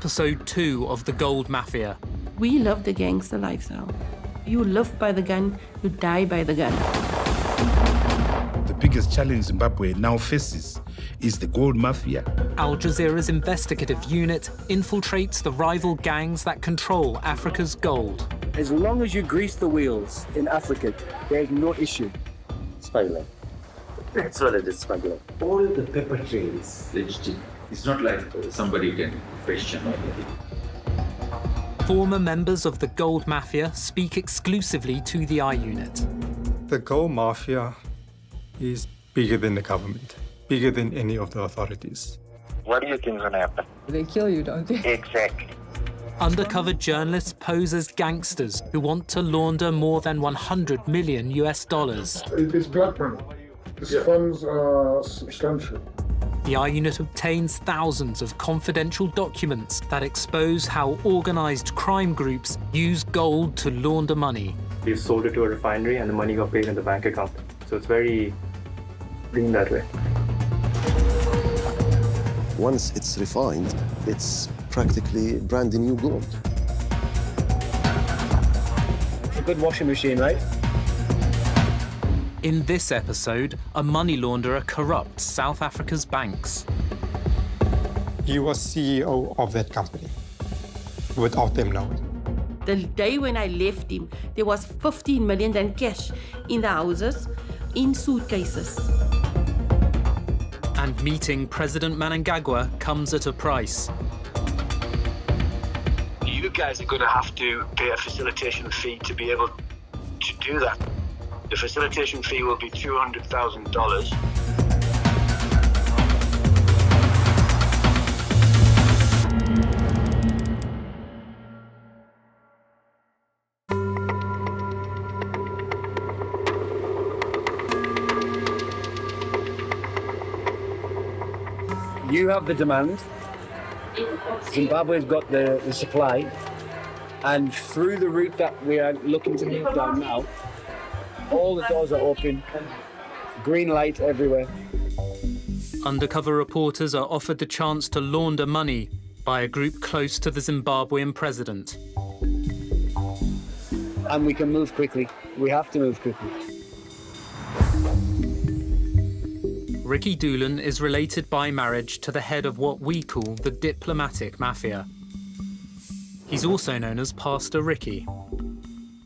episode 2 of The Gold Mafia. We love the gangster lifestyle. You live by the gun, you die by the gun. The biggest challenge Zimbabwe now faces is the gold mafia. Al Jazeera's investigative unit infiltrates the rival gangs that control Africa's gold. As long as you grease the wheels in Africa, there's no issue. Smuggling. That's what it is, smuggling. All the paper trail is legitimate. It's not like somebody can question or anything. Former members of the Gold Mafia speak exclusively to the I Unit. The Gold Mafia is bigger than the government, bigger than any of the authorities. What do you think is going to happen? They kill you, don't they? Exactly. Undercover journalists pose as gangsters who want to launder more than $100 million. It's black money. The funds are substantial. The I Unit obtains thousands of confidential documents that expose how organized crime groups use gold to launder money. We've sold it to a refinery and the money got paid in the bank account. So it's very clean that way. Once it's refined, it's practically brand new gold. A good washing machine, right? In this episode, a money launderer corrupts South Africa's banks. He was CEO of that company without them knowing. The day when I left him, there was 15 million in cash in the houses, in suitcases. And meeting President Mnangagwa comes at a price. You guys are going to have to pay a facilitation fee to be able to do that. The facilitation fee will be $200,000. You have the demand. Zimbabwe's got the supply. And through the route that we are looking to move down now, all the doors are open, green light everywhere. Undercover reporters are offered the chance to launder money by a group close to the Zimbabwean president. And we can move quickly. We have to move quickly. Ricky Doolan is related by marriage to the head of what we call the diplomatic mafia. He's also known as Pastor Ricky.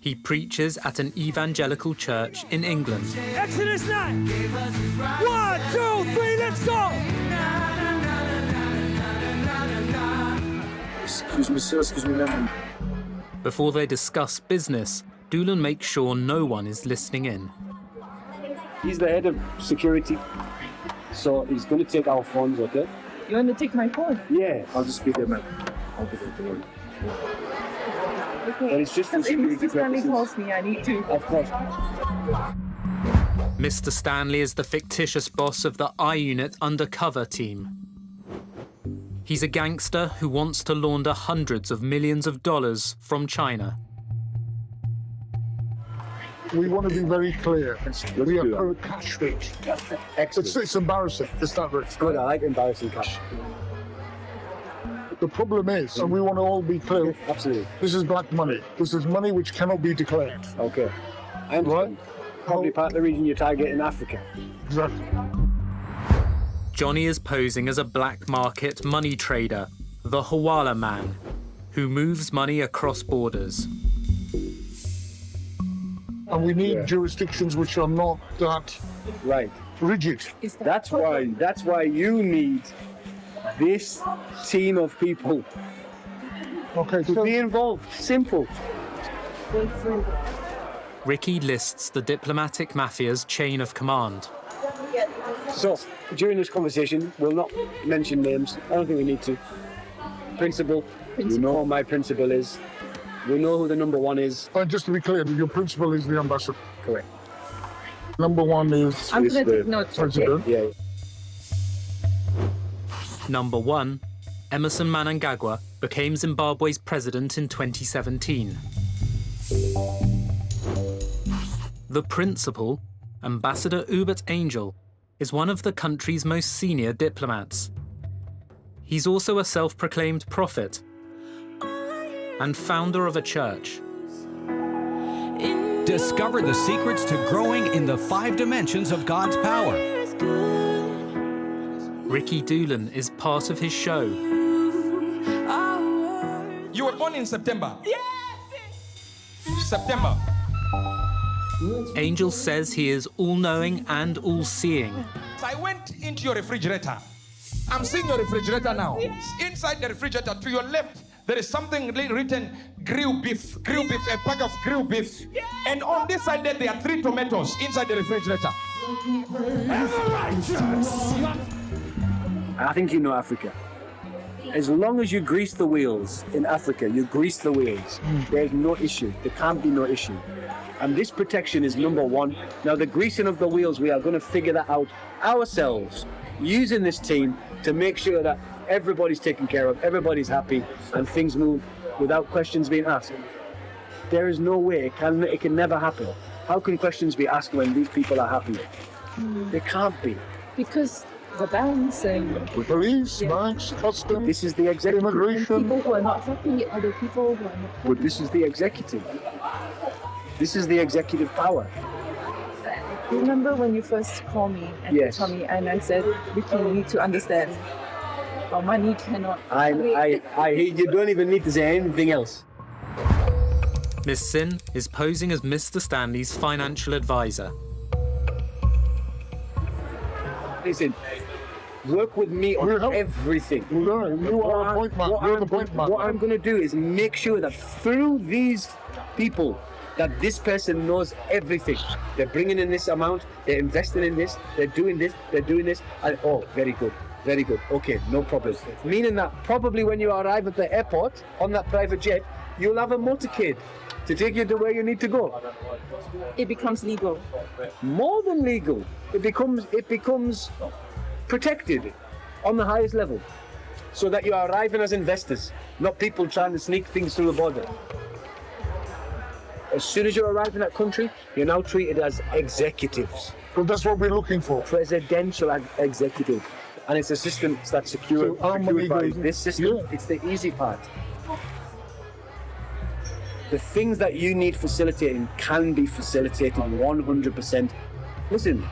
He preaches at an evangelical church in England. Exodus 9! 1, 2, 3, let's go! Excuse me, sir, excuse me, ma'am. Before they discuss business, Doolan makes sure no one is listening in. He's the head of security, so he's going to take our phones, okay? You want to take my phone? Yeah, I'll just speak there, ma'am. I'll give it to you. Okay. But it's just for if security Mr. Stanley purposes. calls me, I need to. Of course. Mr. Stanley is the fictitious boss of the I Unit undercover team. He's a gangster who wants to launder hundreds of millions of dollars from China. We want to be very clear. We are cash rich. It's embarrassing. It's not rich. Good, I like embarrassing cash. The problem is, and we want to all be clear, Absolutely. this is black money. This is money which cannot be declared. Okay. I understand. Probably part of the reason you're targeting Africa. Exactly. Johnny is posing as a black market money trader, the Hawala man, who moves money across borders. And we need jurisdictions which are not that Right. rigid. That's why you need this team of people Okay, to be involved. Simple. Ricky lists the diplomatic mafia's chain of command. So, during this conversation, we'll not mention names. I don't think we need to. Principal. You know what my principal is. We know who the number one is. And just to be clear, your principal is the ambassador. Correct. Number one is I'm going to take notes. president. Yeah. Number 1, Emmerson Mnangagwa became Zimbabwe's president in 2017. The principal, Ambassador Hubert Angel, is one of the country's most senior diplomats. He's also a self-proclaimed prophet and founder of a church. Discover the secrets to growing in the 5 dimensions of God's power. Ricky Doolan is part of his show. You were born in September. Yes! September. Angel says he is all-knowing and all-seeing. So I went into your refrigerator. I'm seeing your refrigerator now. Inside the refrigerator, to your left, there is something written, grilled beef, a pack of grilled beef. And on this side there are 3 tomatoes inside the refrigerator. I think you know Africa. As long as you grease the wheels in Africa, you grease the wheels. There's no issue. There can't be no issue. And this protection is number one. Now, the greasing of the wheels, we are going to figure that out ourselves, using this team to make sure that everybody's taken care of, everybody's happy, and things move without questions being asked. There is no way, it can never happen. How can questions be asked when these people are happy? They can't be. Because the banks and police, banks, customs. This is the executive. Immigration. People who are not happy are the people who are not happy. But this is the executive. This is the executive power. Remember when you first called me and Yes. told me, and I said, Ricky, you need to understand, our money cannot. You don't even need to say anything else. Miss Sin is posing as Mr. Stanley's financial advisor. Listen, work with me on everything. What I'm going to do is make sure that through these people, that this person knows everything. They're bringing in this amount, they're investing in this, they're doing this, and oh, very good, very good. Okay, no problem. Meaning that probably when you arrive at the airport on that private jet, you'll have a motorcade to take you to where you need to go. It becomes legal. More than legal. It becomes protected on the highest level, so that you are arriving as investors, not people trying to sneak things through the border. As soon as you arrive in that country, you're now treated as executives. Well, that's what we're looking for. Presidential executive. And it's a system that's secure. This system, it's the easy part. The things that you need facilitating can be facilitated 100%. Listen,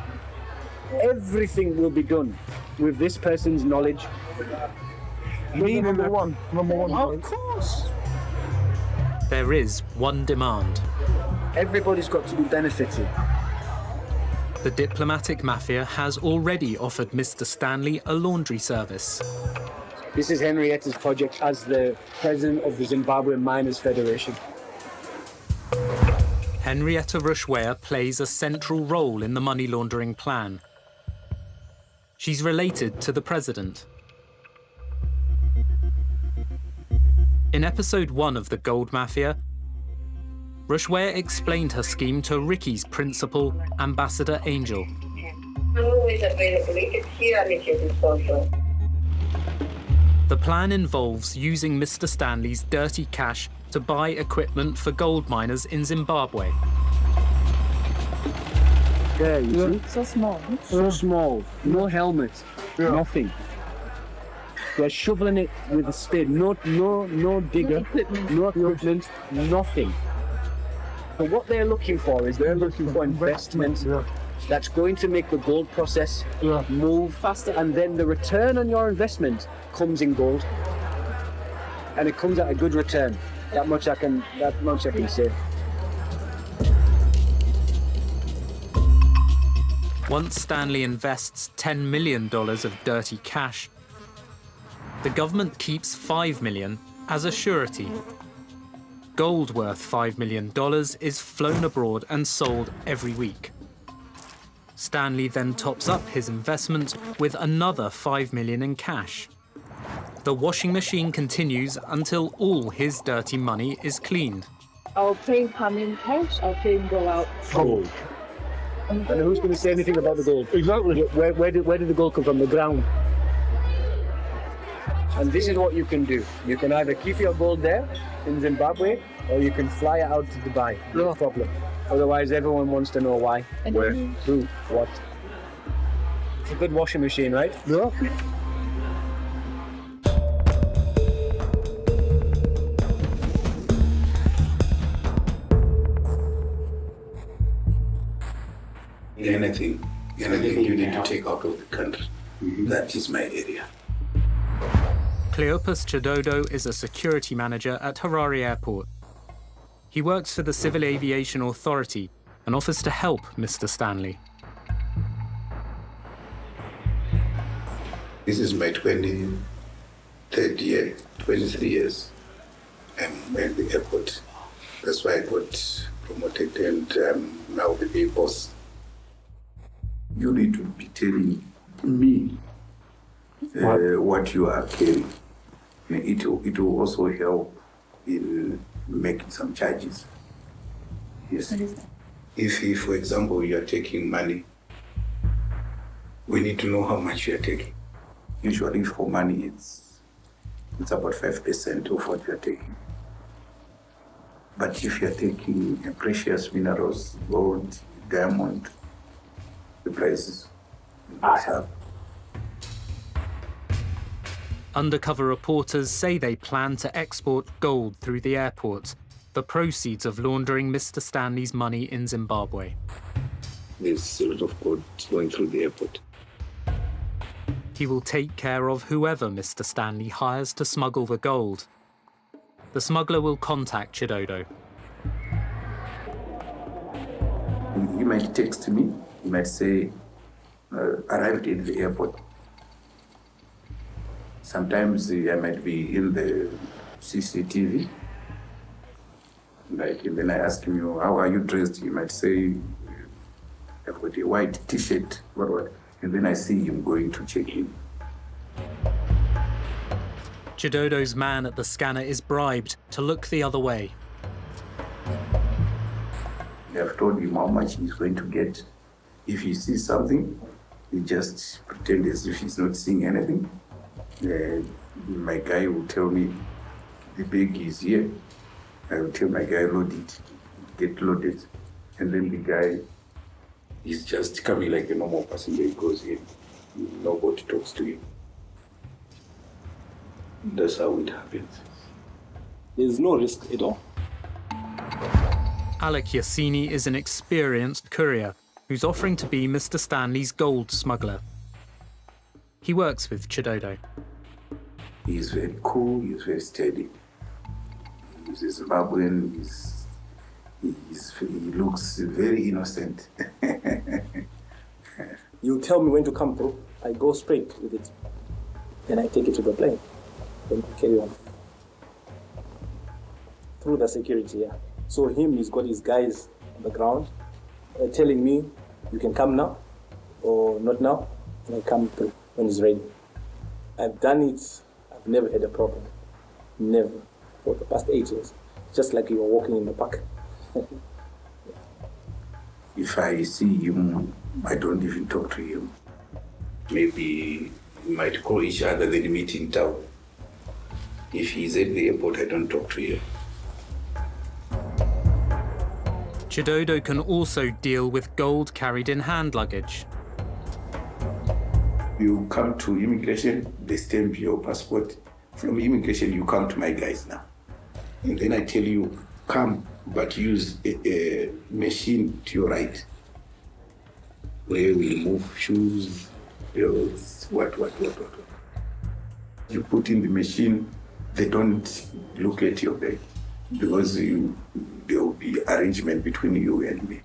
everything will be done with this person's knowledge. Number one. Of course. There is one demand. Everybody's got to be benefited. The diplomatic mafia has already offered Mr. Stanley a laundry service. This is Henrietta's project as the president of the Zimbabwe Miners Federation. Henrietta Rushwaya plays a central role in the money laundering plan. She's related to the president. In episode 1 of The Gold Mafia, Rushwaya explained her scheme to Ricky's principal, Ambassador Angel. The plan involves using Mr. Stanley's dirty cash to buy equipment for gold miners in Zimbabwe. There, you see? So small. So small. No helmet. Nothing. They're shoveling it with a spade. No digger. No equipment. Nothing. But what they're looking for is they're looking for investment that's going to make the gold process move faster, and then the return on your investment comes in gold, and it comes at a good return. That much I can say. Once Stanley invests $10 million of dirty cash, the government keeps $5 million as a surety. Gold worth $5 million is flown abroad and sold every week. Stanley then tops up his investment with another $5 million in cash. The washing machine continues until all his dirty money is cleaned. Our plane come in cash, our plane go out. Gold. And who's going to say anything about the gold? Exactly. Where did the gold come from? The ground. And this is what you can do. You can either keep your gold there in Zimbabwe, or you can fly it out to Dubai. No problem. Otherwise, everyone wants to know why, where, who, what. It's a good washing machine, right? Yeah. Anything you need to take out of the country. That is my area. Cleopas Chidodo is a security manager at Harare Airport. He works for the Civil Aviation Authority and offers to help Mr. Stanley. This is my 23rd year, 23 years. I'm at the airport. That's why I got promoted and now the big boss. You need to be telling me what you are carrying. It will also help in making some charges. Yes. If, for example, you are taking money, we need to know how much you are taking. Usually for money, it's about 5% of what you are taking. But if you are taking precious minerals, gold, diamond, the prices goes up. Undercover reporters say they plan to export gold through the airport, the proceeds of laundering Mr. Stanley's money in Zimbabwe. There's a lot of gold going through the airport. He will take care of whoever Mr. Stanley hires to smuggle the gold. The smuggler will contact Chidodo. You might text me, you might say, arrived in the airport. Sometimes I might be in the CCTV. Like, and then I ask him, how are you dressed? He might say, I've got a white t-shirt, what. And then I see him going to check in. Chidodo's man at the scanner is bribed to look the other way. I've told him how much he's going to get. If he sees something, he just pretends as if he's not seeing anything. My guy will tell me, the bag is here. I will tell my guy, load it, get loaded. And then the guy is just coming like a normal passenger. He goes in, nobody talks to him. That's how it happens. There's no risk at all. Alec Yassini is an experienced courier who's offering to be Mr. Stanley's gold smuggler. He works with Chidodo. He's very cool, he's very steady. He's a Zimbabwean, he looks very innocent. You tell me when to come through, I go straight with it. Then I take it to the plane. Then I carry on. Through the security, yeah. So he's got his guys on the ground telling me, you can come now or not now, and I come through when he's ready. I've done it, I've never had a problem. Never. For the past 8 years. Just like you were walking in the park. If I see him, I don't even talk to him. Maybe we might call each other, then meet in town. If he's at the airport, I don't talk to him. Chidodo can also deal with gold carried in hand luggage. You come to immigration, they stamp your passport. From immigration, you come to my guys now. And then I tell you, come, but use a machine to your right. Where we remove shoes, clothes, what. You put in the machine, they don't look at your bag because there will be arrangement between you and me.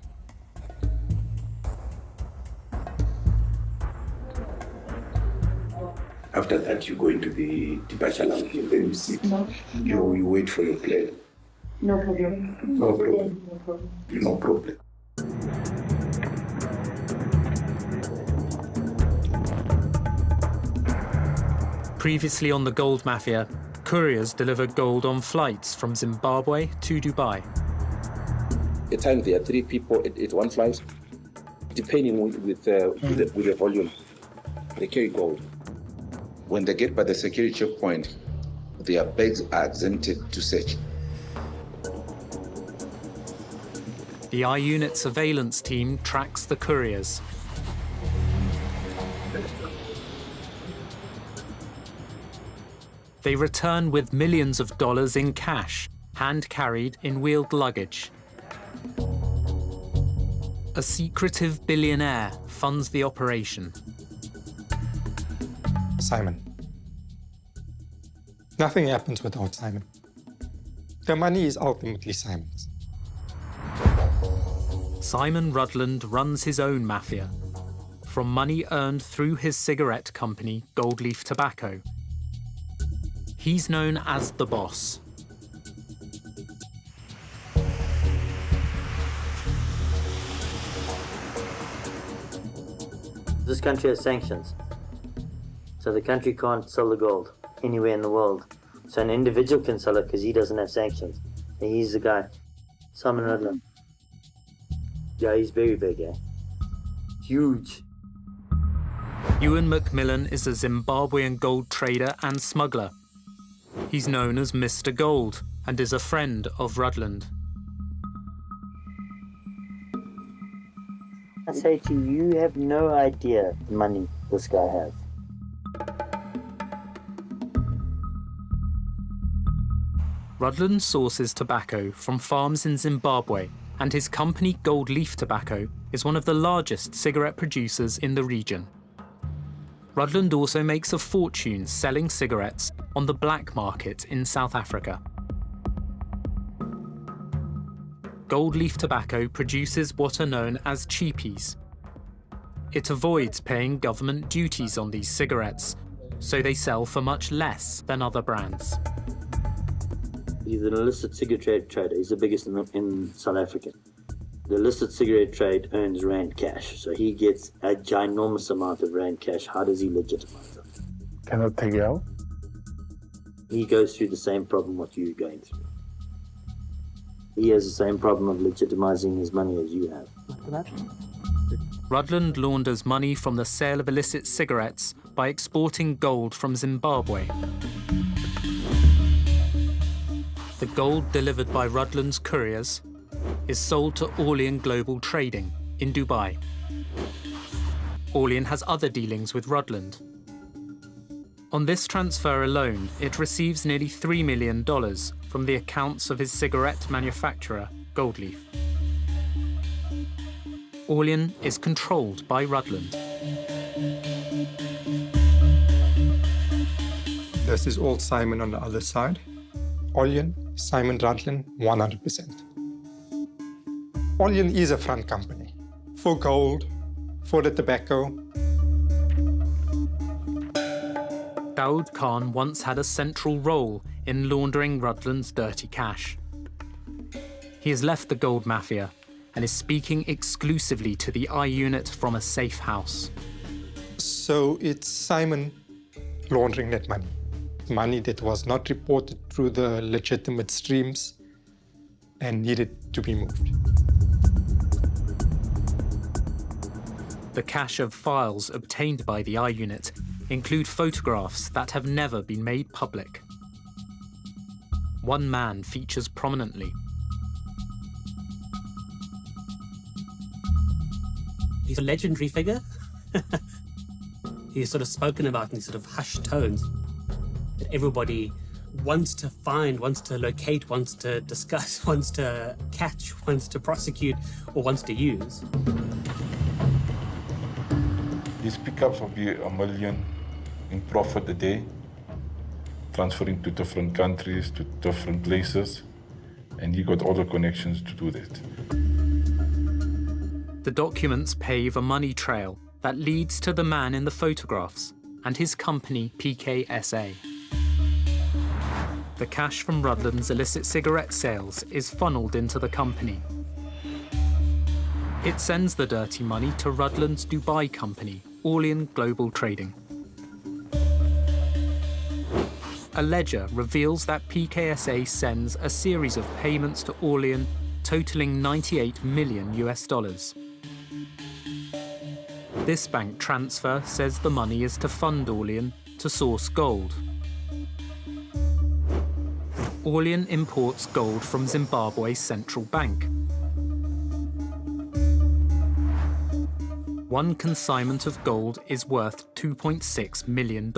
After that, you go into the departure lounge and then you sit. You wait for your plane. No problem. No problem. No problem. Previously on the Gold Mafia, couriers deliver gold on flights from Zimbabwe to Dubai. At times there are 3 people at one flight, depending with the volume. They carry gold. When they get by the security checkpoint, their bags are exempted to search. The I-Unit surveillance team tracks the couriers. They return with millions of dollars in cash, hand-carried in wheeled luggage. A secretive billionaire funds the operation. Simon. Nothing happens without Simon. The money is ultimately Simon's. Simon Rutland runs his own mafia, from money earned through his cigarette company, Gold Leaf Tobacco. He's known as the boss. This country has sanctions. So the country can't sell the gold anywhere in the world. So an individual can sell it because he doesn't have sanctions. And he's the guy. Simon Rutland. Yeah, he's very big, eh? Huge. Ewan McMillan is a Zimbabwean gold trader and smuggler. He's known as Mr. Gold and is a friend of Rutland. I say to you, you have no idea the money this guy has. Rutland sources tobacco from farms in Zimbabwe, and his company Gold Leaf Tobacco is one of the largest cigarette producers in the region. Rutland also makes a fortune selling cigarettes on the black market in South Africa. Gold Leaf Tobacco produces what are known as cheapies. It avoids paying government duties on these cigarettes, so they sell for much less than other brands. He's an illicit cigarette trader. He's the biggest in South Africa. The illicit cigarette trade earns rand cash, so he gets a ginormous amount of rand cash. How does he legitimize it? Can I take it out? He goes through the same problem what you're going through. He has the same problem of legitimizing his money as you have. Rutland launders money from the sale of illicit cigarettes by exporting gold from Zimbabwe. The gold delivered by Rutland's couriers is sold to Orlean Global Trading in Dubai. Orlean has other dealings with Rutland. On this transfer alone, it receives nearly $3 million from the accounts of his cigarette manufacturer, Gold Leaf. Orlean is controlled by Rutland. This is all Simon on the other side. Orlean, Simon Rutland, 100%. Orlean is a front company for gold, for the tobacco. Daoud Khan once had a central role in laundering Rutland's dirty cash. He has left the gold mafia and is speaking exclusively to the I unit from a safe house. So it's Simon laundering that money. Money that was not reported through the legitimate streams and needed to be moved. The cache of files obtained by the I unit include photographs that have never been made public. One man features prominently. He's a legendary figure. He's sort of spoken about in these sort of hushed tones that everybody wants to find, wants to locate, wants to discuss, wants to catch, wants to prosecute, or wants to use. His pickups will be $1 million in profit a day, transferring to different countries, to different places, and he got all the connections to do that. The documents pave a money trail that leads to the man in the photographs and his company PKSA. The cash from Rutland's illicit cigarette sales is funneled into the company. It sends the dirty money to Rutland's Dubai company, Orlean Global Trading. A ledger reveals that PKSA sends a series of payments to Orlean totaling $98 million. This bank transfer says the money is to fund Orlean to source gold. Orlean imports gold from Zimbabwe's central bank. One consignment of gold is worth $2.6 million.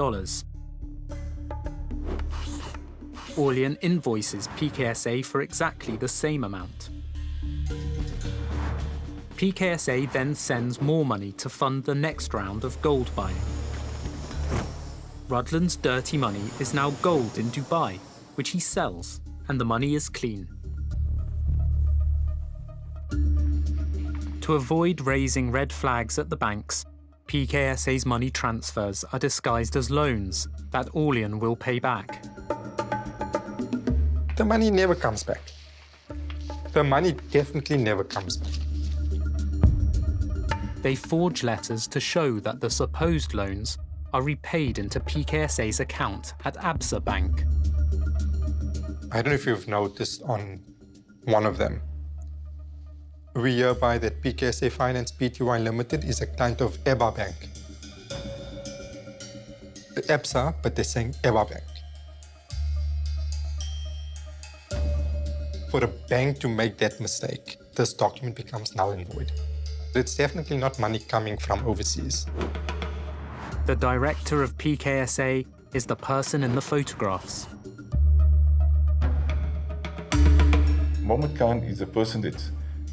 Orlean invoices PKSA for exactly the same amount. PKSA then sends more money to fund the next round of gold buying. Rudland's dirty money is now gold in Dubai, which he sells, and the money is clean. To avoid raising red flags at the banks, PKSA's money transfers are disguised as loans that Orlean will pay back. The money never comes back. The money definitely never comes back. They forge letters to show that the supposed loans are repaid into PKSA's account at Absa Bank. I don't know if you've noticed on one of them. We hereby that PKSA Finance Pty Limited is a client of EBA Bank. The Absa, but they're saying EBA Bank. For a bank to make that mistake, this document becomes null and void. It's definitely not money coming from overseas. The director of PKSA is the person in the photographs. Mohammed Khan is a person that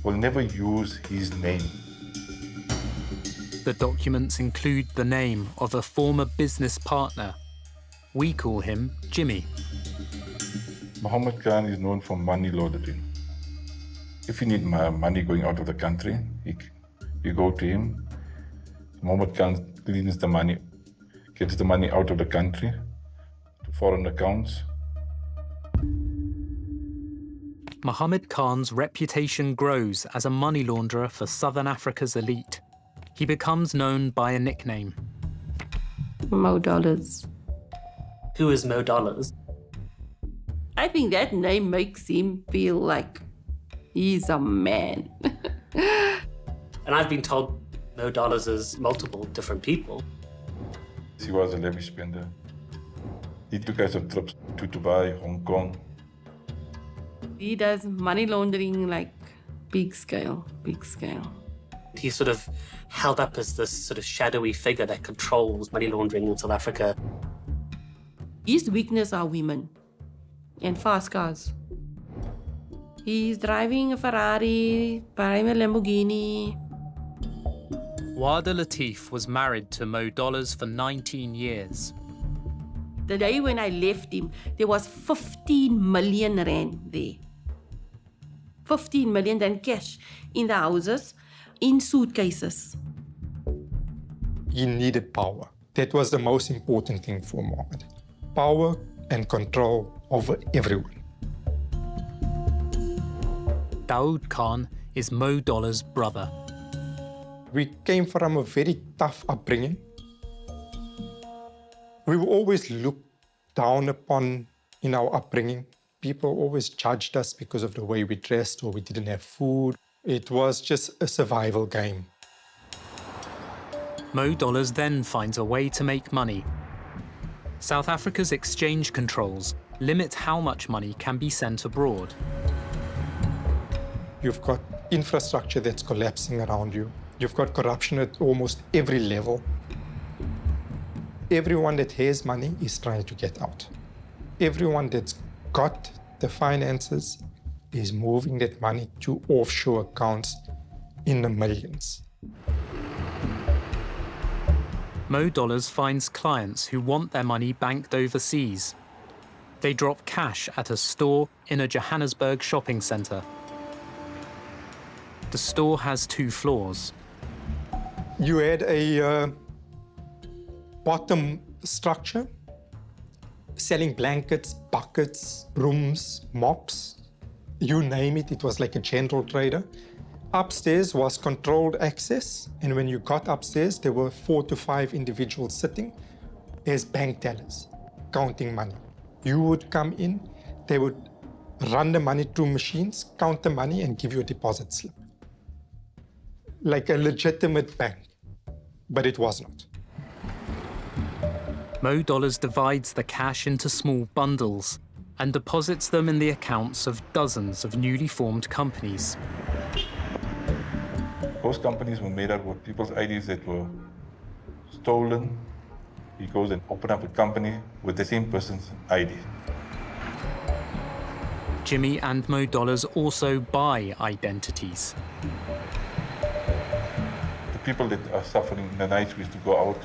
will never use his name. The documents include the name of a former business partner. We call him Jimmy. Mohammed Khan is known for money laundering. If you need money going out of the country, you go to him. Mohammed Khan cleans the money, gets the money out of the country to foreign accounts. Mohammed Khan's reputation grows as a money launderer for Southern Africa's elite. He becomes known by a nickname. Mo Dollars. Who is Mo Dollars? I think that name makes him feel like he's a man. And I've been told Mo Dollars is multiple different people. He was a lavish spender. He took us on trips to Dubai, Hong Kong. He does money laundering like big scale, big scale. He's sort of held up as this sort of shadowy figure that controls money laundering in South Africa. His weakness are women and fast cars. He's driving a Ferrari, buying a Lamborghini. Wada Latif was married to Mo Dollars for 19 years. The day when I left him, there was 15 million rand there. 15 million rand cash in the houses, in suitcases. He needed power. That was the most important thing for Mohammed. Power and control over everyone. Daoud Khan is Mo Dollars' brother. We came from a very tough upbringing. We were always looked down upon in our upbringing. People always judged us because of the way we dressed or we didn't have food. It was just a survival game. Mo Dollars then finds a way to make money. South Africa's exchange controls limit how much money can be sent abroad. You've got infrastructure that's collapsing around you. You've got corruption at almost every level. Everyone that has money is trying to get out. Everyone that's got the finances is moving that money to offshore accounts in the millions. Mo Dollars finds clients who want their money banked overseas. They drop cash at a store in a Johannesburg shopping centre. The store has 2 floors. You had a bottom structure selling blankets, buckets, brooms, mops, you name it. It was like a general trader. Upstairs was controlled access, and when you got upstairs, there were 4 to 5 individuals sitting as bank tellers, counting money. You would come in, they would run the money through machines, count the money, and give you a deposit slip. Like a legitimate bank, but it was not. Mo Dollars divides the cash into small bundles and deposits them in the accounts of dozens of newly formed companies. Those companies were made up with people's IDs that were stolen. He goes and opens up a company with the same person's ID. Jimmy and Mo Dollars also buy identities. people that are suffering in the nights, we used to go out,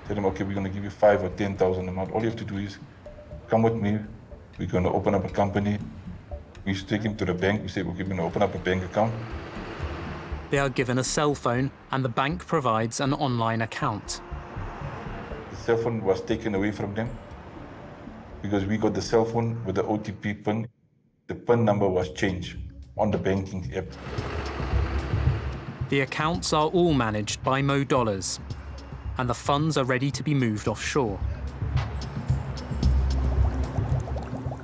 tell them, okay, we're going to give you 5,000 or 10,000 a month. All you have to do is come with me. We're going to open up a company. We used to take him to the bank. We say, okay, we're going to open up a bank account. They are given a cell phone and the bank provides an online account. The cell phone was taken away from them because we got the cell phone with the OTP PIN. The PIN number was changed on the banking app. The accounts are all managed by Mo Dollars, and the funds are ready to be moved offshore.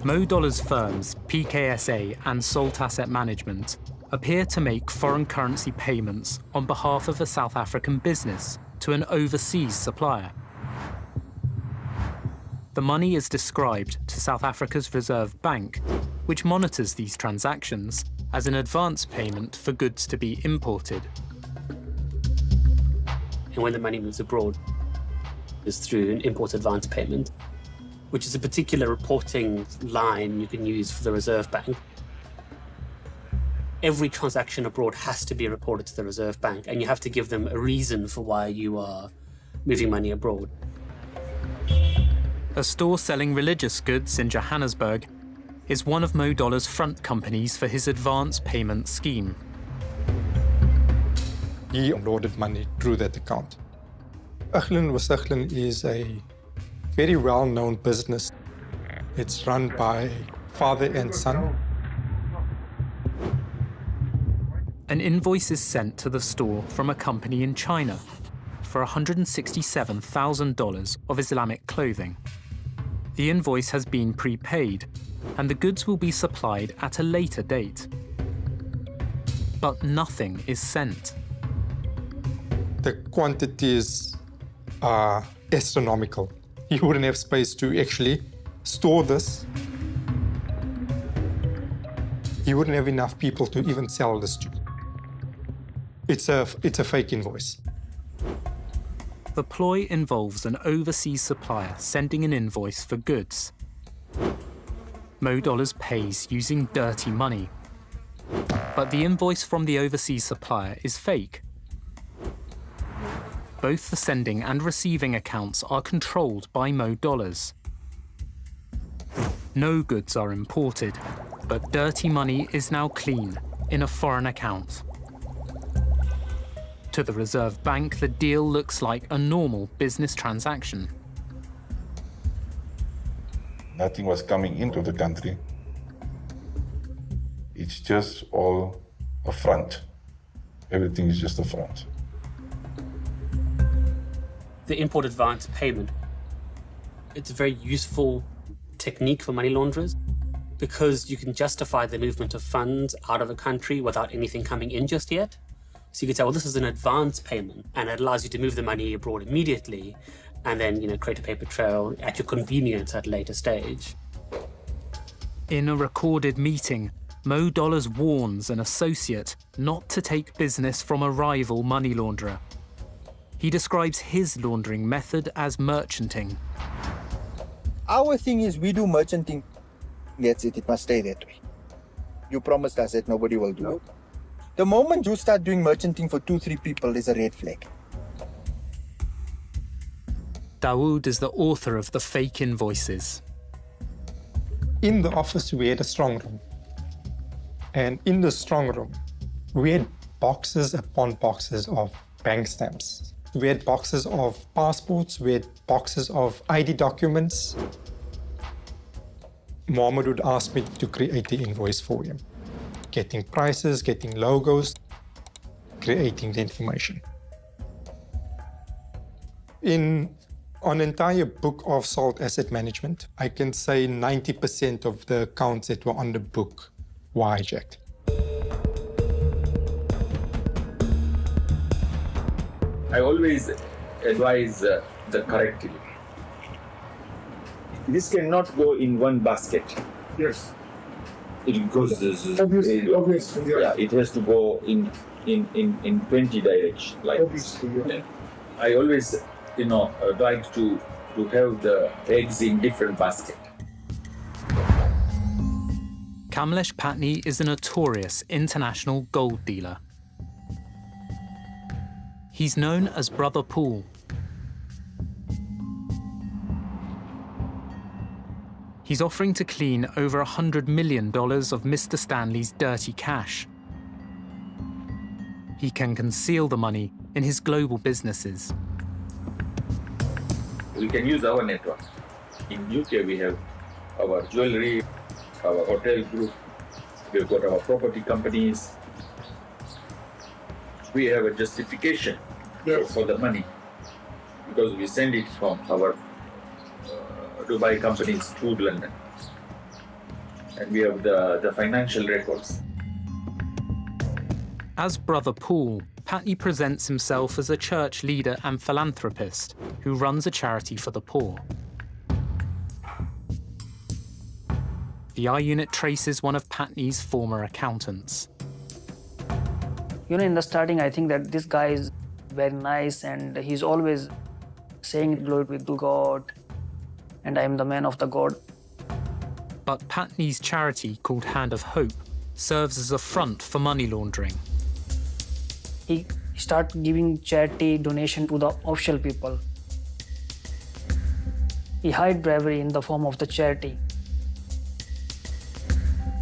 Mo Dollars firms, PKSA and Salt Asset Management, appear to make foreign currency payments on behalf of a South African business to an overseas supplier. The money is described to South Africa's Reserve Bank, which monitors these transactions as an advance payment for goods to be imported. And when the money moves abroad, it's through an import advance payment, which is a particular reporting line you can use for the Reserve Bank. Every transaction abroad has to be reported to the Reserve Bank, and you have to give them a reason for why you are moving money abroad. A store selling religious goods in Johannesburg is one of Mo Dollars' front companies for his advance payment scheme. He loaded money through that account. Achlan Wasachlan is a very well-known business. It's run by father and son. An invoice is sent to the store from a company in China for $167,000 of Islamic clothing. The invoice has been prepaid, and the goods will be supplied at a later date. But nothing is sent. The quantities are astronomical. You wouldn't have space to actually store this. You wouldn't have enough people to even sell this to. It's a fake invoice. The ploy involves an overseas supplier sending an invoice for goods. Mo Dollars pays using dirty money. But the invoice from the overseas supplier is fake. Both the sending and receiving accounts are controlled by Mo Dollars. No goods are imported, but dirty money is now clean in a foreign account. To the Reserve Bank, the deal looks like a normal business transaction. Nothing was coming into the country. It's just all a front. Everything is just a front. The import advance payment, it's a very useful technique for money launderers because you can justify the movement of funds out of a country without anything coming in just yet. So you could say, well, this is an advance payment, and it allows you to move the money abroad immediately, and then, create a paper trail at your convenience at a later stage. In a recorded meeting, Mo Dollars warns an associate not to take business from a rival money launderer. He describes his laundering method as merchanting. Our thing is we do merchanting. That's it. It must stay that way. You promised us that nobody will do it. The moment you start doing merchanting for 2-3 people, there's a red flag. Dawood is the author of the fake invoices. In the office, we had a strong room. And in the strong room, we had boxes upon boxes of bank stamps. We had boxes of passports, we had boxes of ID documents. Mohammed would ask me to create the invoice for him. Getting prices, getting logos, creating the information. On an entire book of Salt Asset Management, I can say 90% of the accounts that were on the book were hijacked. I always advise the correctly. This cannot go in one basket. Yes. It goes. Obviously. Yeah, it has to go in 20 directions. Like obviously, yeah. I always, like to have the eggs in different baskets. Kamlesh Patni is a notorious international gold dealer. He's known as Brother Paul. He's offering to clean over $100 million of Mr. Stanley's dirty cash. He can conceal the money in his global businesses. We can use our network. In UK, we have our jewelry, our hotel group, we've got our property companies. We have a justification for the money because we send it from our Dubai companies to London. And we have the financial records. As Brother Paul, Patney presents himself as a church leader and philanthropist who runs a charity for the poor. The I-Unit traces one of Patney's former accountants. You know, in the starting, I think that this guy is very nice and he's always saying glory be to God and I am the man of the God. But Patney's charity, called Hand of Hope, serves as a front for money laundering. He started giving charity donation to the official people. He hid bribery in the form of the charity.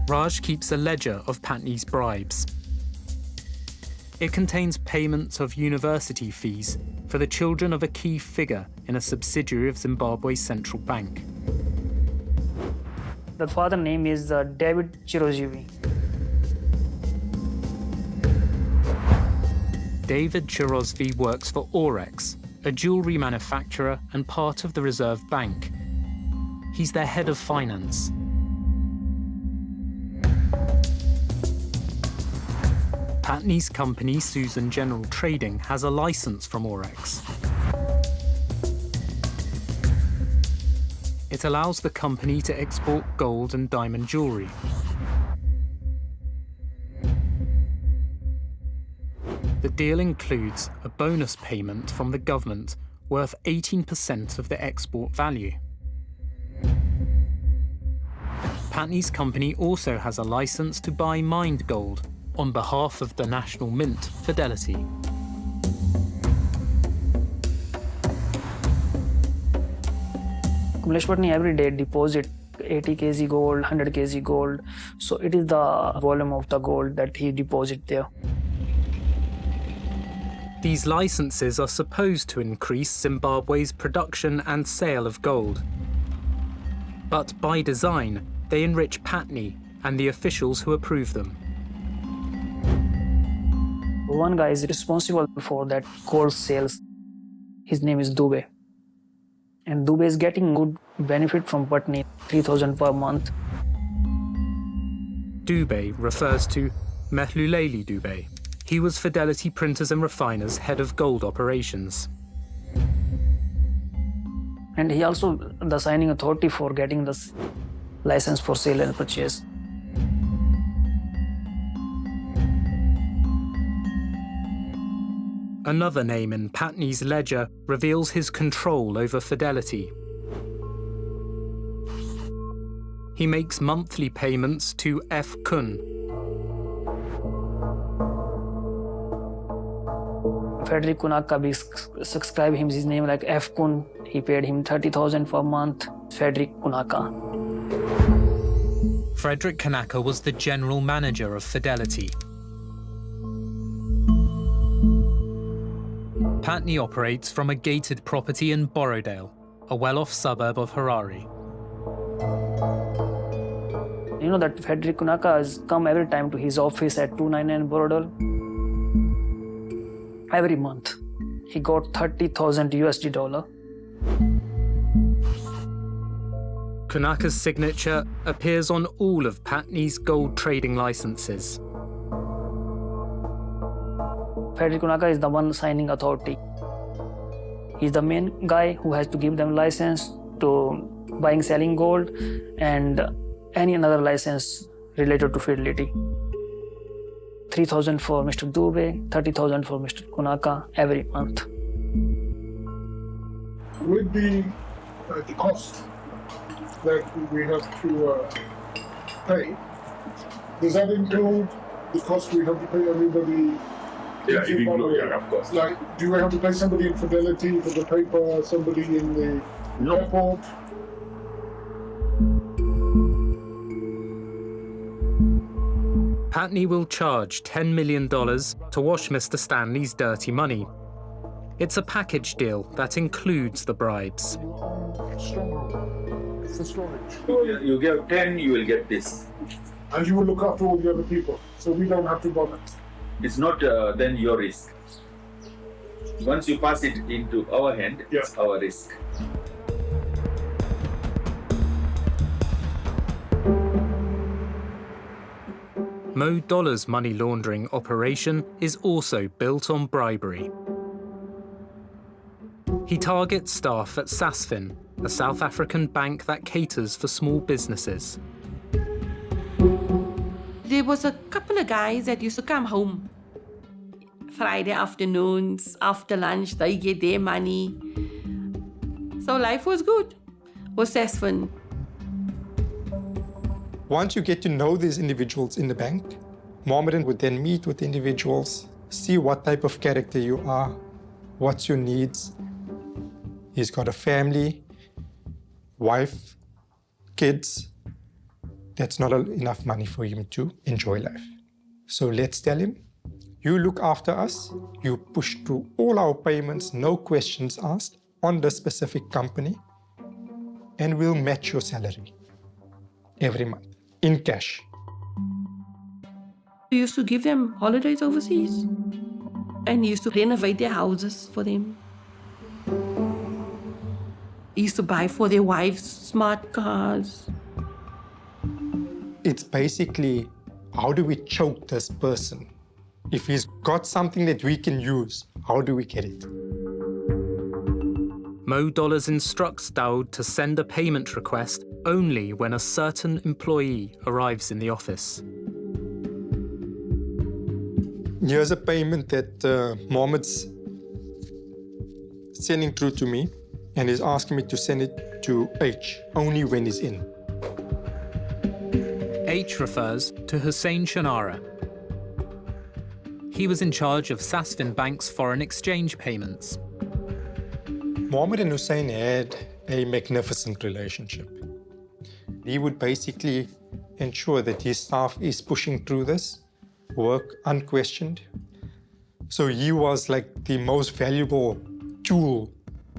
Raj keeps a ledger of Patney's bribes. It contains payments of university fees for the children of a key figure in a subsidiary of Zimbabwe's central bank. The father's name is David Chirozivi. David Chirozvi works for Orex, a jewelry manufacturer and part of the Reserve Bank. He's their head of finance. Patney's company, Susan General Trading, has a license from Orex. It allows the company to export gold and diamond jewelry. The deal includes a bonus payment from the government worth 18% of the export value. Patney's company also has a license to buy mined gold on behalf of the National Mint, Fidelity. Kamlesh Patney every day deposit 80 kg gold, 100 kg gold. So it is the volume of the gold that he deposit there. These licenses are supposed to increase Zimbabwe's production and sale of gold. But by design, they enrich Patney and the officials who approve them. One guy is responsible for that gold sales. His name is Dubey. And Dubey is getting good benefit from Patney, 3,000 per month. Dubey refers to Mehluleli Dubey. He was Fidelity Printers and Refiners head of gold operations. And he also the signing authority for getting the license for sale and purchase. Another name in Patney's ledger reveals his control over Fidelity. He makes monthly payments to F. Kun. Frederick Kunaka subscribed him his name like F. Kun. He paid him 30,000 per month. Frederick Kunaka. Frederick Kunaka was the general manager of Fidelity. Patney operates from a gated property in Borrowdale, a well-off suburb of Harare. You know that Frederick Kunaka has come every time to his office at 299 Borrowdale. Every month. He got $30,000 USD. Kunaka's signature appears on all of Patney's gold trading licenses. Frederick Kunaka is the one signing authority. He's the main guy who has to give them license to buying, selling gold, and any another license related to Fidelity. 3,000 for Mr. Dubey, 30,000 for Mr. Kunaka every month. With the cost that we have to pay, does that include the cost we have to pay everybody Yeah, if you know, yeah, of course. Like, do you have to pay somebody in Fidelity for the paper, somebody in the airport? Patney will charge $10 million to wash Mr. Stanley's dirty money. It's a package deal that includes the bribes. You give 10, you will get this. And you will look after all the other people, so we don't have to bother. It's not then your risk. Once you pass it into our hand, it's our risk. Mo Dollar's money laundering operation is also built on bribery. He targets staff at Sasfin, a South African bank that caters for small businesses. There was a couple of guys that used to come home Friday afternoons, after lunch, they get their money. So life was good, was Sasfin. Once you get to know these individuals in the bank, Mohammedan would then meet with individuals, see what type of character you are, what's your needs. He's got a family, wife, kids. That's not enough money for him to enjoy life. So let's tell him, you look after us, you push through all our payments, no questions asked, on the specific company, and we'll match your salary every month in cash. We used to give them holidays overseas and used to renovate their houses for them. Used to buy for their wives smart cars. It's basically, how do we choke this person? If he's got something that we can use, how do we get it? Mo Dollars instructs Daoud to send a payment request only when a certain employee arrives in the office. Here's a payment that Mohammed's sending through to me, and he's asking me to send it to H only when he's in. H refers to Hussein Shanara. He was in charge of Sasfin Bank's foreign exchange payments. Mohammed and Hussein had a magnificent relationship. He would basically ensure that his staff is pushing through this work unquestioned. So he was like the most valuable tool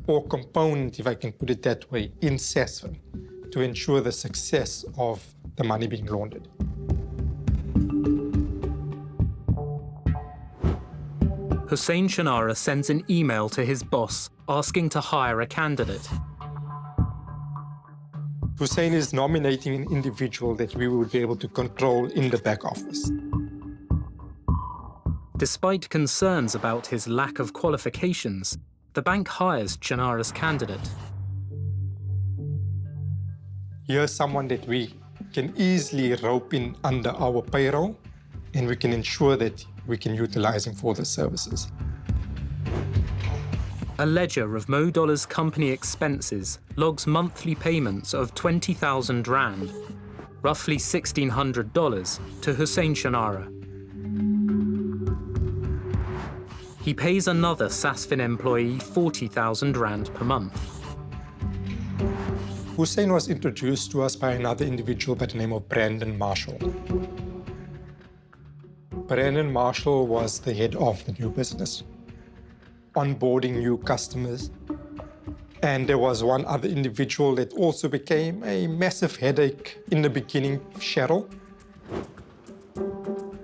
or component, if I can put it that way, in Sasfin to ensure the success of the money being laundered. Hussein Shanara sends an email to his boss asking to hire a candidate. Hussein is nominating an individual that we would be able to control in the back office. Despite concerns about his lack of qualifications, the bank hires Shanara's candidate. Here's someone that we can easily rope in under our payroll, and we can ensure that we can utilize him for the services. A ledger of Mo Dollar's company expenses logs monthly payments of 20,000 Rand, roughly $1,600, to Hussein Shanara. He pays another Sasfin employee 40,000 Rand per month. Hussein was introduced to us by another individual by the name of Brandon Marshall. Brandon Marshall was the head of the new business, onboarding new customers. And there was one other individual that also became a massive headache in the beginning, Cheryl.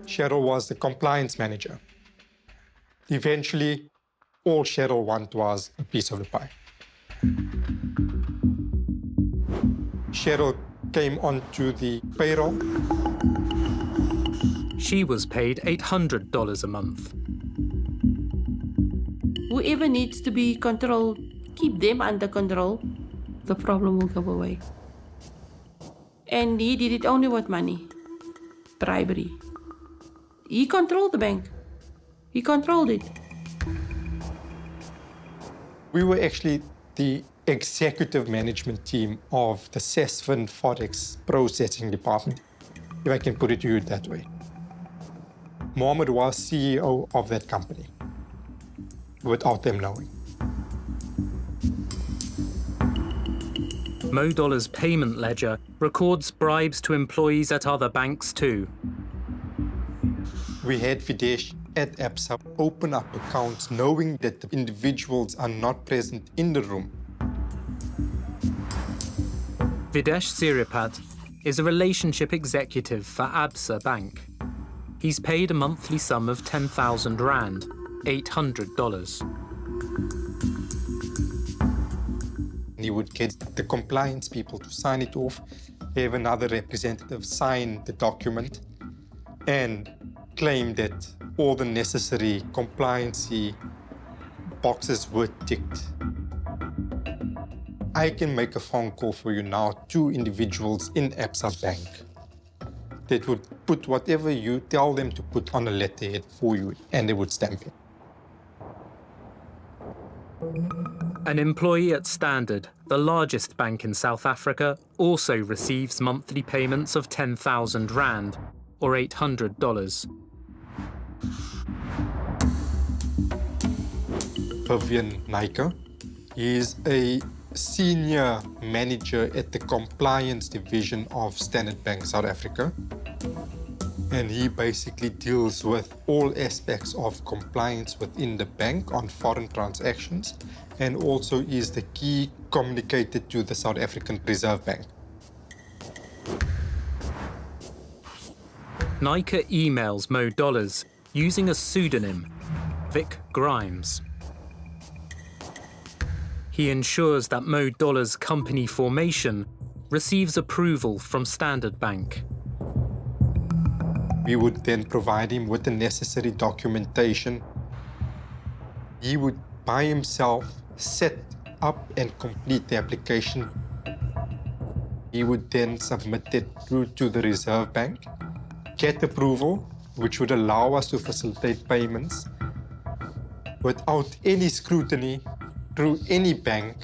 Cheryl was the compliance manager. Eventually, all Cheryl wanted was a piece of the pie. Cheryl came onto the payroll. She was paid $800 a month. Whoever needs to be controlled, keep them under control, the problem will go away. And he did it only with money, bribery. He controlled the bank. He controlled it. We were actually the executive management team of the Sasfin Forex processing department, if I can put it to you that way. Mohammed was CEO of that company without them knowing. Mo Dollars' payment ledger records bribes to employees at other banks too. We had Videsh at Absa open up accounts knowing that the individuals are not present in the room. Videsh Siripat is a relationship executive for Absa Bank. He's paid a monthly sum of 10,000 Rand, $800. He would get the compliance people to sign it off, have another representative sign the document, and claim that all the necessary compliancy boxes were ticked. I can make a phone call for you now to individuals in Absa Bank that would put whatever you tell them to put on a letterhead for you, and they would stamp it. An employee at Standard, the largest bank in South Africa, also receives monthly payments of 10,000 Rand, or $800. Vivian Nijker. He is a senior manager at the compliance division of Standard Bank South Africa. And he basically deals with all aspects of compliance within the bank on foreign transactions, and also is the key communicator to the South African Reserve Bank. Nijker emails Mo Dollars using a pseudonym, Vic Grimes. He ensures that Mo Dollars' company formation receives approval from Standard Bank. We would then provide him with the necessary documentation. He would, by himself, set up and complete the application. He would then submit it through to the Reserve Bank, get approval, which would allow us to facilitate payments without any scrutiny through any bank.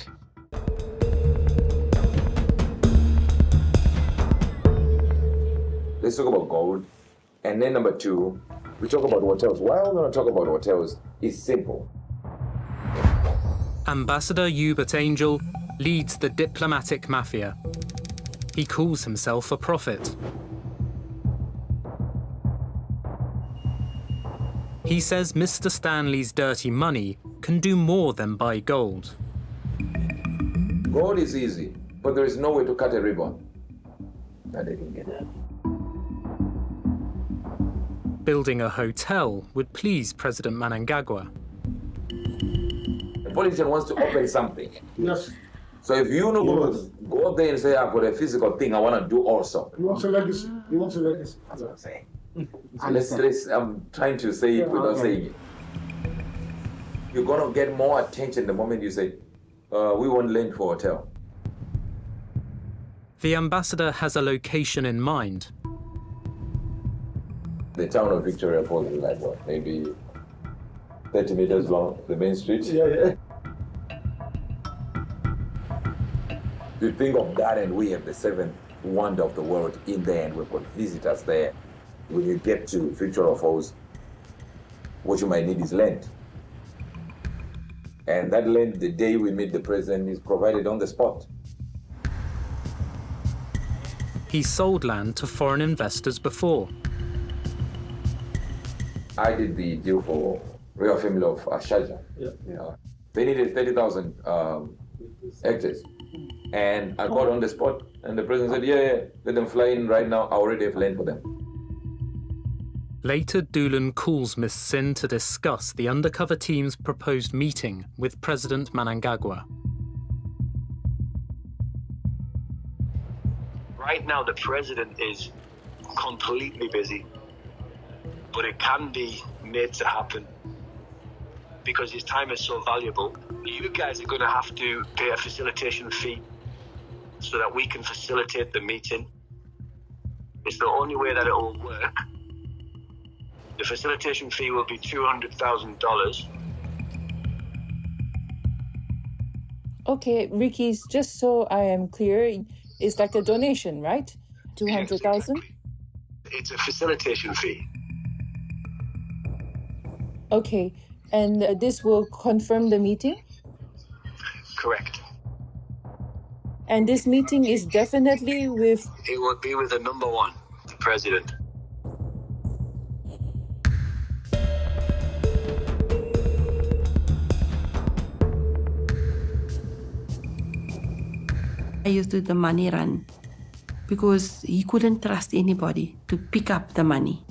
Let's talk about gold. And then number two, we talk about hotels. Why are we going to talk about hotels? It's simple. Ambassador Hubert Angel leads the diplomatic mafia. He calls himself a prophet. He says Mr. Stanley's dirty money can do more than buy gold. Gold is easy, but there is no way to cut a ribbon. Now they can get that. Building a hotel would please President Mnangagwa. A politician wants to open something. Yes. So if you know, go up there and say, I've got a physical thing I want to do also. He wants a legacy. He wants a legacy. That's what I'm saying. I'm trying to say it without saying it. You're going to get more attention the moment you say, we want land for a hotel. The ambassador has a location in mind. The town of Victoria Falls is like what, maybe 30 meters long, the main street? Yeah. You think of that, and we have the seventh wonder of the world in there, and we've got visitors there. When you get to Victoria Falls, what you might need is land. And that land, the day we meet the president, is provided on the spot. He's sold land to foreign investors before. I did the deal for Royal Family of Sharjah. Yeah. They needed 30,000 hectares. And I got on the spot, and the president said, yeah, let them fly in right now. I already have land for them. Later, Doolan calls Miss Sin to discuss the undercover team's proposed meeting with President Mnangagwa. Right now, the president is completely busy, but it can be made to happen because his time is so valuable. You guys are going to have to pay a facilitation fee so that we can facilitate the meeting. It's the only way that it will work. The facilitation fee will be $200,000. Okay, Ricky's, just so I am clear, it's like a donation, right? 200,000? It's a facilitation fee. Okay, and this will confirm the meeting? Correct. And this meeting is definitely with... It will be with the number one, the president. I used to do the money run because he couldn't trust anybody to pick up the money.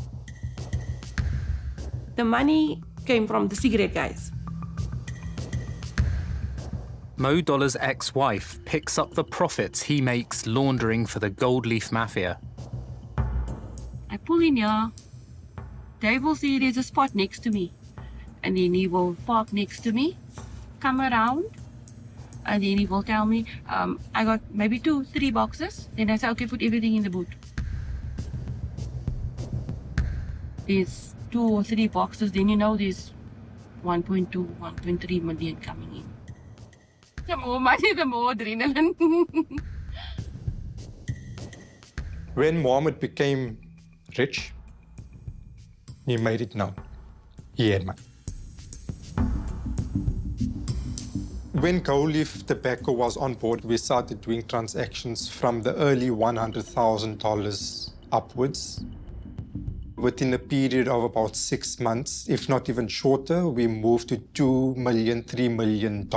The money came from the cigarette guys. Mo Dollar's ex-wife picks up the profits he makes laundering for the gold leaf mafia. I pull in here. Dave will see there's a spot next to me. And then he will park next to me, come around, and then he will tell me, I got maybe 2-3 boxes. Then I say, okay, put everything in the boot. There's 2 or 3 boxes, then you know there's 1.2, 1.3 million coming in. The more money, the more adrenaline. When Mohammed became rich, he made it known he had money. When Gold Leaf Tobacco was on board, we started doing transactions from the early $100,000 upwards. Within a period of about 6 months, if not even shorter, we moved to $2 million, $3 million.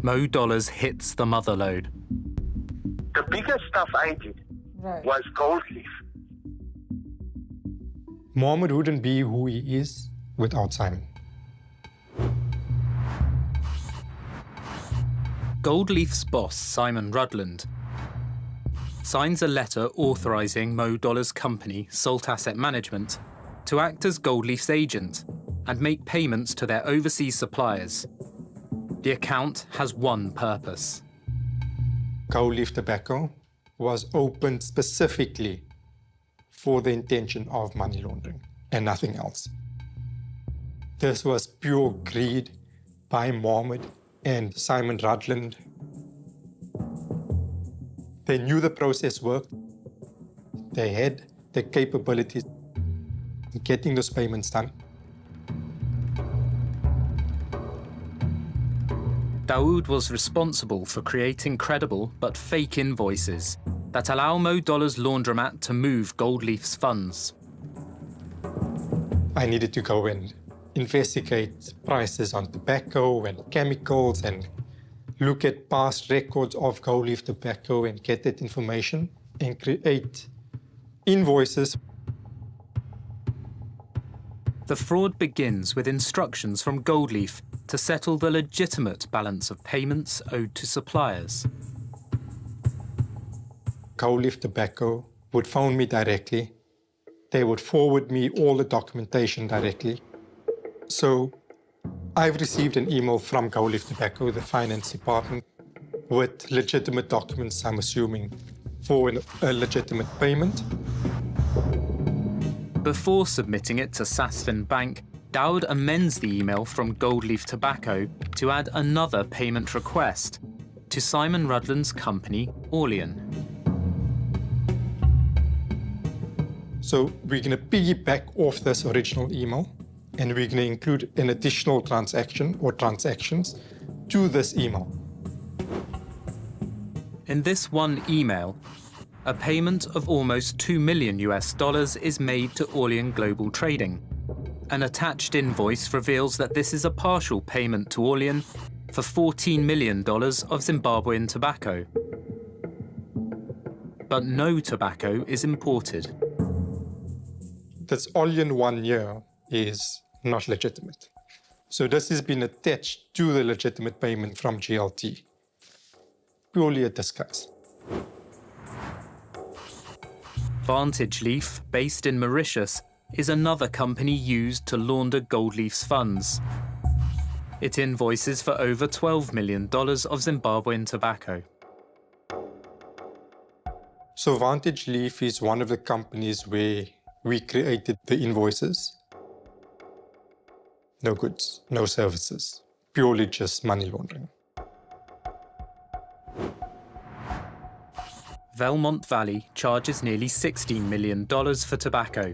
Mo Dollars hits the mother lode. The biggest stuff I did was gold leaf. Mohammed wouldn't be who he is without Simon. Gold Leaf's boss, Simon Rudland, signs a letter authorising Mo Dollar's company, Salt Asset Management, to act as Gold Leaf's agent and make payments to their overseas suppliers. The account has one purpose. Gold Leaf Tobacco was opened specifically for the intention of money laundering and nothing else. This was pure greed by Mohammed and Simon Rudland. They knew the process worked. They had the capabilities in getting those payments done. Dawood was responsible for creating credible but fake invoices that allow Mo Dollar's laundromat to move Gold Leaf's funds. I needed to go and investigate prices on tobacco and chemicals and look at past records of Gold Leaf Tobacco and get that information and create invoices. The fraud begins with instructions from Gold Leaf to settle the legitimate balance of payments owed to suppliers. Gold Leaf Tobacco would phone me directly. They would forward me all the documentation directly. So I've received an email from Gold Leaf Tobacco, the finance department, with legitimate documents, I'm assuming, for a legitimate payment. Before submitting it to Sasfin Bank, Dawood amends the email from Gold Leaf Tobacco to add another payment request to Simon Rudland's company, Orlean. So we're going to piggyback off this original email, and we're going to include an additional transaction or transactions to this email. In this one email, a payment of almost $2 million is made to Orlean Global Trading. An attached invoice reveals that this is a partial payment to Orlean for $14 million of Zimbabwean tobacco. But no tobacco is imported. This Orlean 1 year is not legitimate. So this has been attached to the legitimate payment from GLT. Purely a disguise. Vantage Leaf, based in Mauritius, is another company used to launder Gold Leaf's funds. It invoices for over $12 million of Zimbabwean tobacco. So Vantage Leaf is one of the companies where we created the invoices. No goods, no services, purely just money laundering. Belmont Valley charges nearly $16 million for tobacco.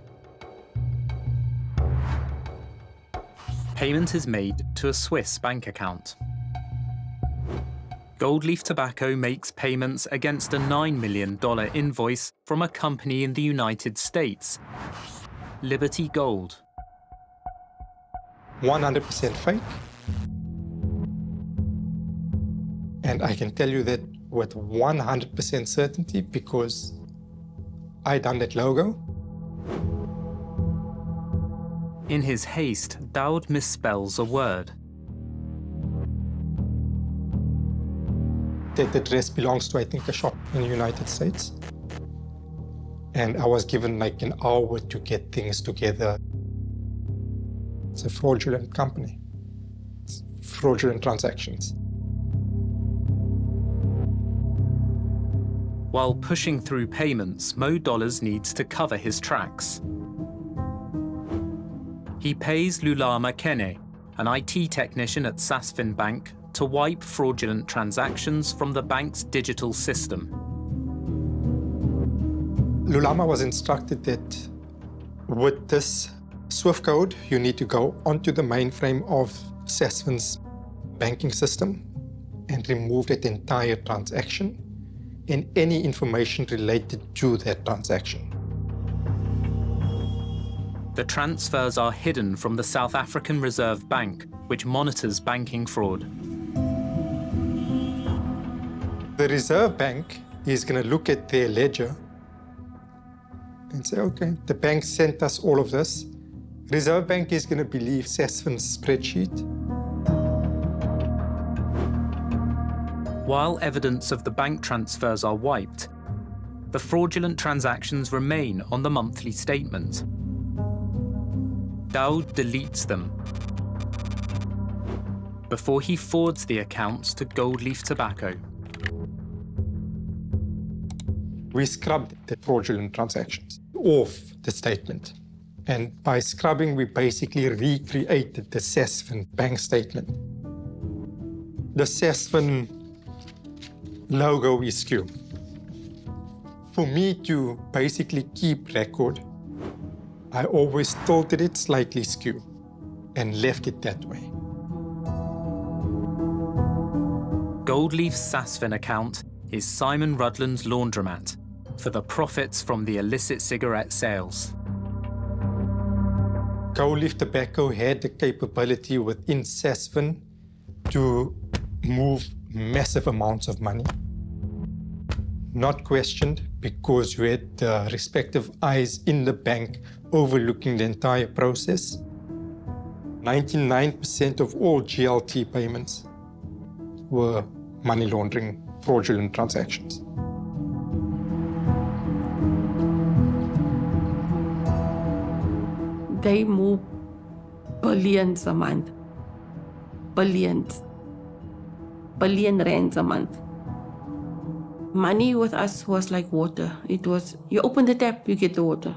Payment is made to a Swiss bank account. Gold Leaf Tobacco makes payments against a $9 million invoice from a company in the United States, Liberty Gold. 100% fake. And I can tell you that with 100% certainty because I done that logo. In his haste, Daoud misspells a word. That address belongs to, I think, a shop in the United States. And I was given like an hour to get things together. It's a fraudulent company. It's fraudulent transactions. While pushing through payments, Mo Dollars needs to cover his tracks. He pays Lulama Kene, an IT technician at Sasfin Bank, to wipe fraudulent transactions from the bank's digital system. Lulama was instructed that with this Swift code, you need to go onto the mainframe of Sasfin's banking system and remove that entire transaction and any information related to that transaction. The transfers are hidden from the South African Reserve Bank, which monitors banking fraud. The Reserve Bank is going to look at their ledger and say, okay, the bank sent us all of this. Reserve Bank is going to believe Sasfin's spreadsheet. While evidence of the bank transfers are wiped, the fraudulent transactions remain on the monthly statement. Daoud deletes them before he forwards the accounts to Gold Leaf Tobacco. We scrubbed the fraudulent transactions off the statement. And by scrubbing, we basically recreated the Sasfin bank statement. The Sasfin logo is skew. For me to basically keep record, I always tilted it slightly skew and left it that way. Gold Leaf's Sasfin account is Simon Rudland's laundromat for the profits from the illicit cigarette sales. Gold Leaf Tobacco had the capability within Sasfin to move massive amounts of money. Not questioned, because you had the respective eyes in the bank overlooking the entire process. 99% of all GLT payments were money laundering, fraudulent transactions. They move billions a month. Billions. Billion rands a month. Money with us was like water. It was, you open the tap, you get the water.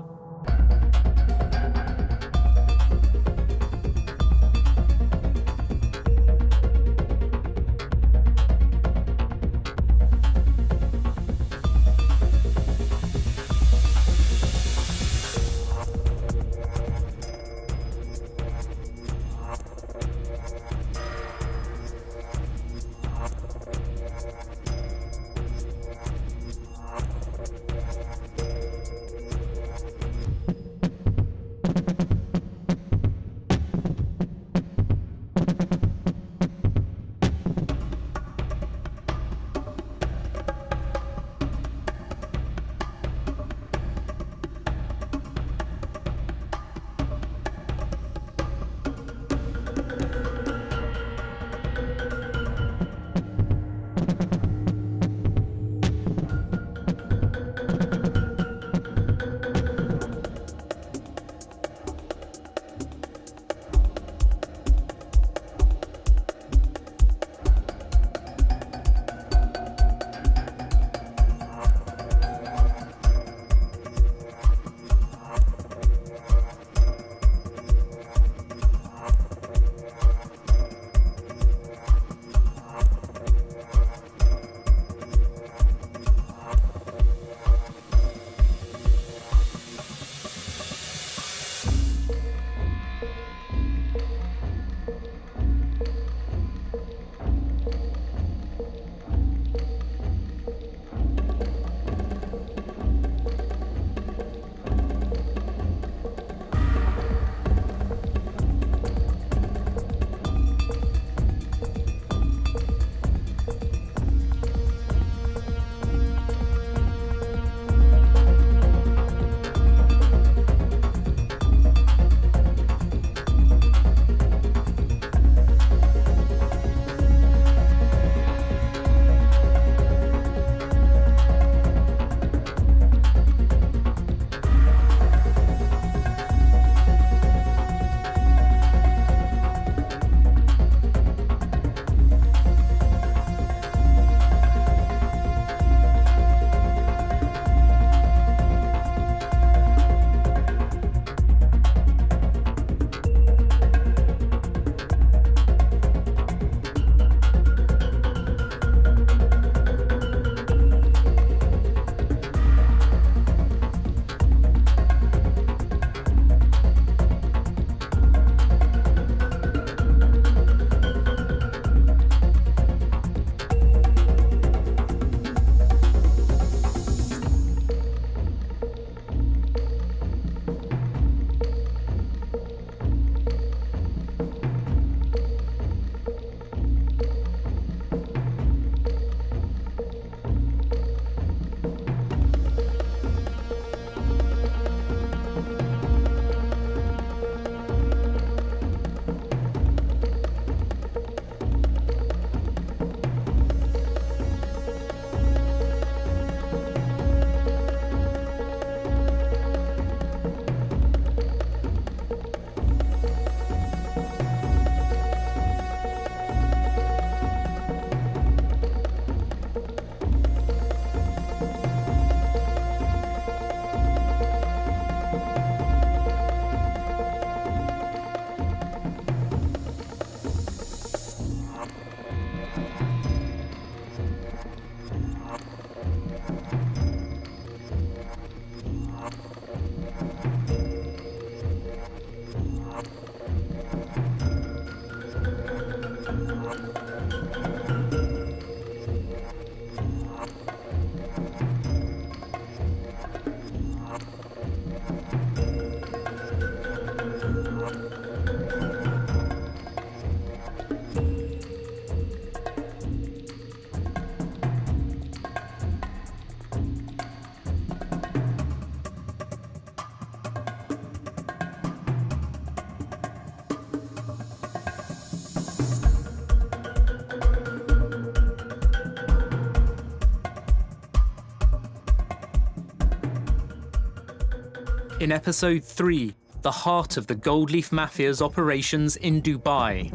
In episode 3, the heart of the Gold Leaf Mafia's operations in Dubai.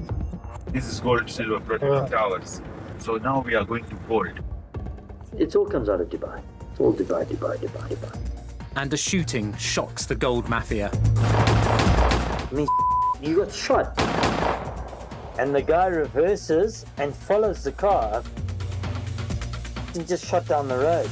This is gold, silver, product towers. So now we are going to gold. It all comes out of Dubai. It's all Dubai, Dubai, Dubai, Dubai. And a shooting shocks the gold mafia. I mean, you got shot. And the guy reverses and follows the car and just shot down the road.